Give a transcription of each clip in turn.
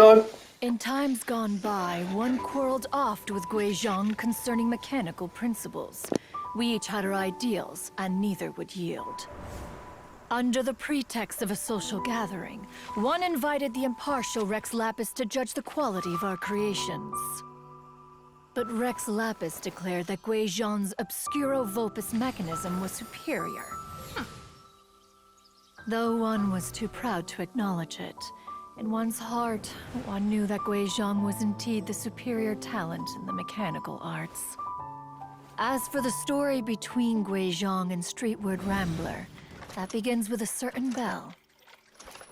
thought. In times gone by, one quarreled oft with Guizhong concerning mechanical principles. We each had our ideals, and neither would yield. Under the pretext of a social gathering, one invited the impartial Rex Lapis to judge the quality of our creations. But Rex Lapis declared that Guizhong's Obscuro Vulpus mechanism was superior. Though one was too proud to acknowledge it, in one's heart, one knew that Guizhong was indeed the superior talent in the mechanical arts. As for the story between Guizhong and Streetward Rambler, that begins with a certain bell.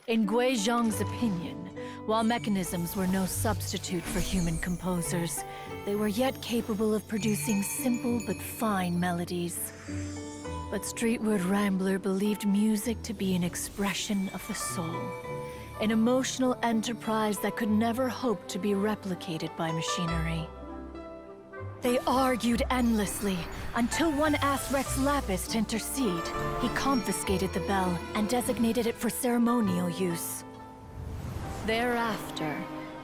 In Guizhong's opinion, while mechanisms were no substitute for human composers, they were yet capable of producing simple but fine melodies. But Streetward Rambler believed music to be an expression of the soul, an emotional enterprise that could never hope to be replicated by machinery. They argued endlessly, until one asked Rex Lapis to intercede. He confiscated the bell and designated it for ceremonial use. Thereafter,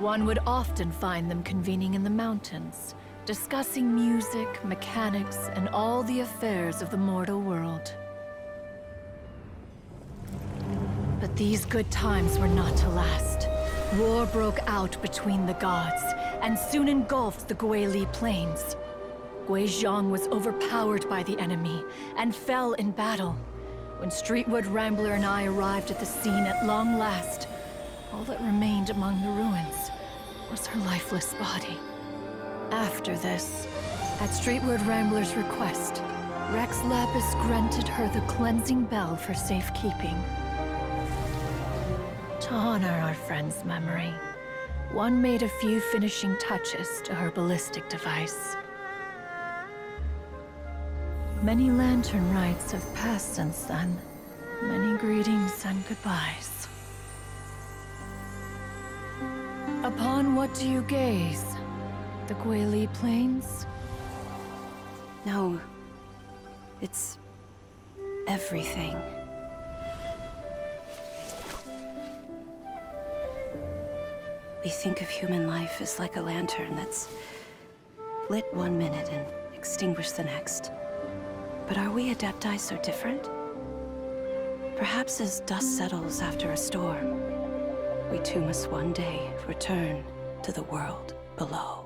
one would often find them convening in the mountains, discussing music, mechanics, and all the affairs of the mortal world. But these good times were not to last. War broke out between the gods, and soon engulfed the Guili Plains. Guizhong was overpowered by the enemy, and fell in battle. When Streetward Rambler and I arrived at the scene at long last, all that remained among the ruins was her lifeless body. After this, at Streetward Rambler's request, Rex Lapis granted her the cleansing bell for safekeeping. To honor our friend's memory, one made a few finishing touches to her ballistic device. Many lantern rites have passed since then. Many greetings and goodbyes. Upon what do you gaze? The Guili Plains? No. It's everything. We think of human life as like a lantern that's lit one minute and extinguished the next. But are we Adepti so different? Perhaps as dust settles after a storm, we too must one day return to the world below.